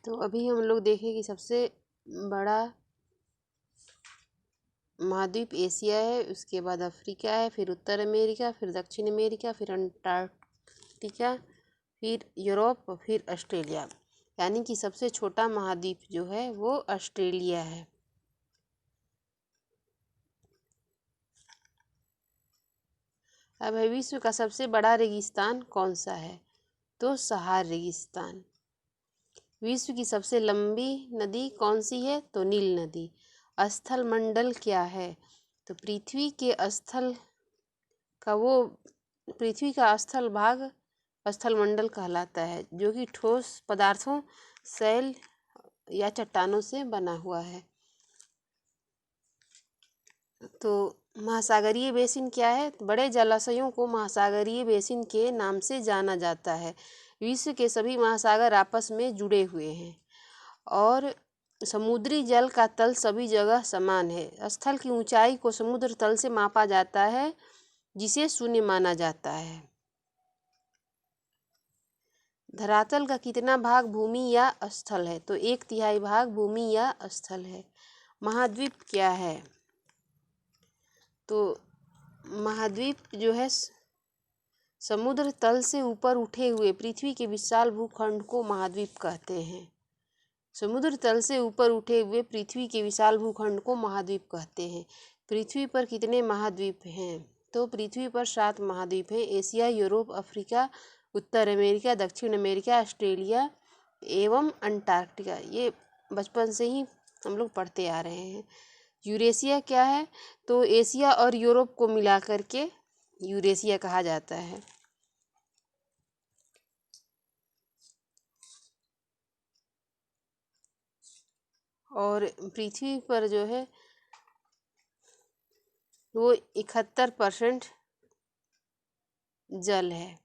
तो अभी हम लोग देखें कि सबसे बड़ा महाद्वीप एशिया है, उसके बाद अफ्रीका है, फिर उत्तर अमेरिका, फिर दक्षिण अमेरिका, फिर अंटार्कटिका, फिर यूरोप, फिर ऑस्ट्रेलिया। यानी कि सबसे छोटा महाद्वीप जो है वो ऑस्ट्रेलिया है। अब है विश्व का सबसे बड़ा रेगिस्तान कौन सा है? तो सहार रेगिस्तान। विश्व की सबसे लंबी नदी कौन सी है? तो नील नदी। स्थल मंडल क्या है? तो पृथ्वी का स्थल भाग स्थल मंडल कहलाता है, जो कि ठोस पदार्थों, शैल या चट्टानों से बना हुआ है। तो महासागरीय बेसिन क्या है? बड़े जलाशयों को महासागरीय बेसिन के नाम से जाना जाता है। विश्व के सभी महासागर आपस में जुड़े हुए हैं और समुद्री जल का तल सभी जगह समान है। स्थल की ऊंचाई को समुद्र तल से मापा जाता है, जिसे शून्य माना जाता है। धरातल का कितना भाग भूमि या स्थल है? तो 1/3 भाग भूमि या स्थल है। महाद्वीप क्या है? तो महाद्वीप जो है समुद्र तल से ऊपर उठे हुए पृथ्वी के विशाल भूखंड को महाद्वीप कहते हैं। समुद्र तल से ऊपर उठे हुए पृथ्वी के विशाल भूखंड को महाद्वीप कहते हैं। पृथ्वी पर कितने महाद्वीप हैं? तो पृथ्वी पर 7 महाद्वीप हैं। एशिया, यूरोप, अफ्रीका, उत्तर अमेरिका, दक्षिण अमेरिका, ऑस्ट्रेलिया एवं अंटार्कटिका। ये बचपन से ही हम लोग पढ़ते आ रहे हैं। यूरेशिया क्या है? तो एशिया और यूरोप को मिला करके यूरेशिया कहा जाता है। और पृथ्वी पर जो है वो 71% जल है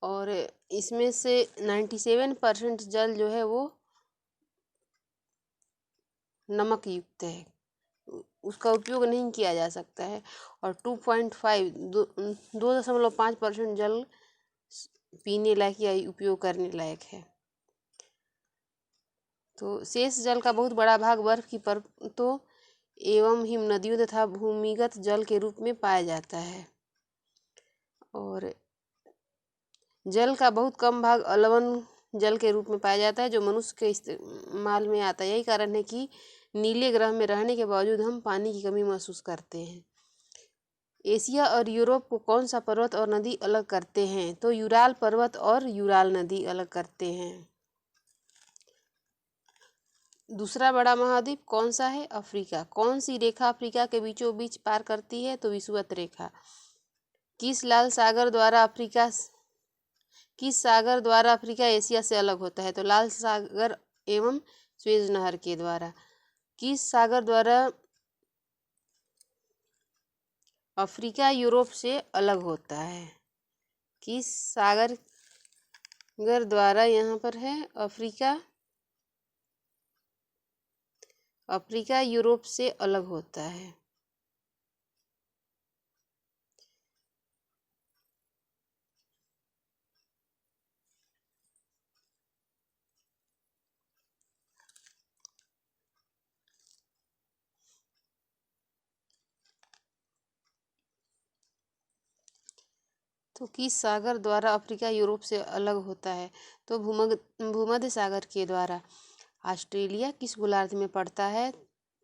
और इसमें से 97% जल जो है वो नमक युक्त है, उसका उपयोग नहीं किया जा सकता है। और 2.5% जल पीने लायक या उपयोग करने लायक है। तो शेष जल का बहुत बड़ा भाग बर्फ की परतों एवं हिम नदियों तथा भूमिगत जल के रूप में पाया जाता है। और जल का बहुत कम भाग लवण जल के रूप में पाया जाता है, जो मनुष्य के इस्तेमाल में आता है। यही कारण है कि नीले ग्रह में रहने के बावजूद हम पानी की कमी महसूस करते हैं। एशिया और यूरोप को कौन सा पर्वत और नदी अलग करते हैं? तो यूराल पर्वत और यूराल नदी अलग करते हैं। दूसरा बड़ा महाद्वीप कौन सा है? अफ्रीका। कौन सी रेखा अफ्रीका के बीचों बीच पार करती है? तो विषुवत रेखा। किस सागर द्वारा अफ्रीका एशिया से अलग होता है? तो लाल सागर एवं स्वेज नहर के द्वारा। किस सागर द्वारा अफ्रीका यूरोप से अलग होता है? किस सागर द्वारा यहाँ पर है अफ्रीका यूरोप से अलग होता है? तो किस सागर द्वारा अफ्रीका यूरोप से अलग होता है? तो भूमध्य सागर के द्वारा। ऑस्ट्रेलिया किस गोलार्ध में पड़ता है?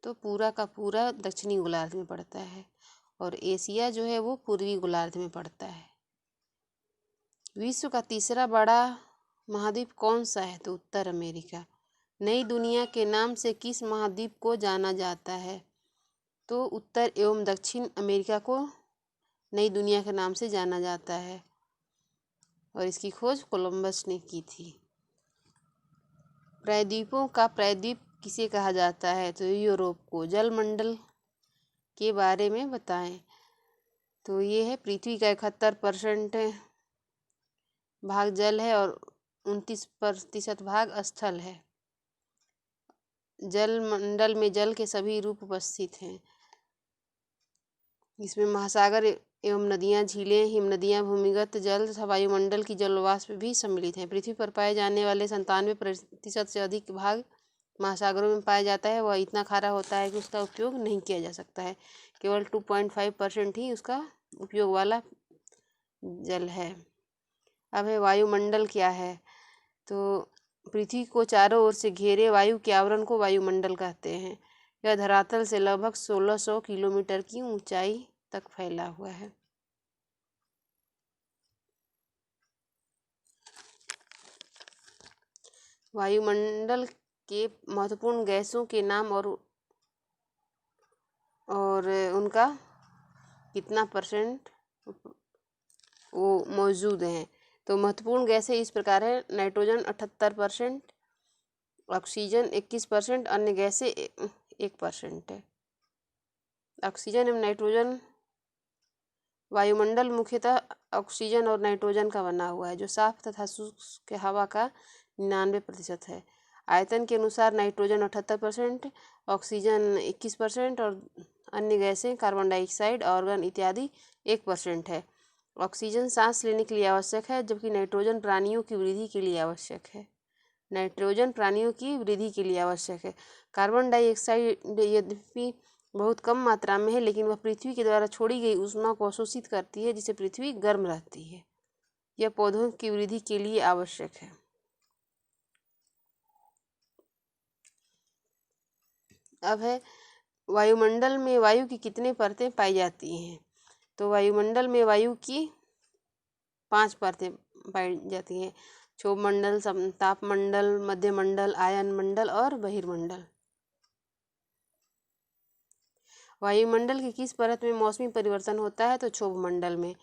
तो पूरा का पूरा दक्षिणी गोलार्ध में पड़ता है। और एशिया जो है वो पूर्वी गोलार्ध में पड़ता है। विश्व का तीसरा बड़ा महाद्वीप कौन सा है? तो उत्तर अमेरिका। नई दुनिया के नाम से किस महाद्वीप को जाना जाता है? तो उत्तर एवं दक्षिण अमेरिका को नई दुनिया के नाम से जाना जाता है और इसकी खोज कोलंबस ने की थी। प्रायद्वीपों का प्रायद्वीप किसे कहा जाता है? तो यूरोप को। जलमंडल के बारे में बताएं। तो ये है पृथ्वी का 71% भाग जल है और 29% भाग स्थल है। जलमंडल में जल के सभी रूप उपस्थित हैं। इसमें महासागर एवं नदियाँ, झीलें, हिमनदियाँ, भूमिगत जल तथा वायुमंडल की जलवाष्प भी सम्मिलित हैं। पृथ्वी पर पाए जाने वाले 97% से अधिक भाग महासागरों में पाया जाता है। वह इतना खारा होता है कि उसका उपयोग नहीं किया जा सकता है। केवल 2.5% ही उसका उपयोग वाला जल है। अब है वायुमंडल क्या है। तो पृथ्वी को चारों ओर से घेरे वायु के आवरण को वायुमंडल कहते हैं। यह धरातल से लगभग 1600 किलोमीटर की ऊंचाई तक फैला हुआ है। वायुमंडल के महत्वपूर्ण गैसों के नाम और उनका कितना परसेंट वो मौजूद हैं। तो महत्वपूर्ण गैसें इस प्रकार है। नाइट्रोजन 78%, ऑक्सीजन 21%, अन्य गैसें 1% है। ऑक्सीजन एवं नाइट्रोजन वायुमंडल मुख्यतः ऑक्सीजन और नाइट्रोजन का बना हुआ है, जो साफ तथा शुष्क हवा का 99% है। आयतन के अनुसार नाइट्रोजन 78%, ऑक्सीजन 21% और अन्य गैसें कार्बन डाइऑक्साइड, ऑर्गन इत्यादि 1% है। ऑक्सीजन सांस लेने के लिए आवश्यक है, जबकि नाइट्रोजन प्राणियों की वृद्धि के लिए आवश्यक है। नाइट्रोजन प्राणियों की वृद्धि के लिए आवश्यक है। कार्बन डाइऑक्साइड यद्यपि बहुत कम मात्रा में है, लेकिन वह पृथ्वी के द्वारा छोड़ी गई ऊष्मा को अवशोषित करती है, जिससे पृथ्वी गर्म रहती है। यह पौधों की वृद्धि के लिए आवश्यक है। अब है वायुमंडल में वायु की कितने परतें पाई जाती हैं। तो वायुमंडल में वायु की 5 परतें पाई जाती हैं। क्षोभमंडल, तापमंडल, मध्यमंडल, आयन मंडल और बहिर्मंडल। वायुमंडल की किस परत में मौसमी परिवर्तन होता है। तो क्षोभमंडल में।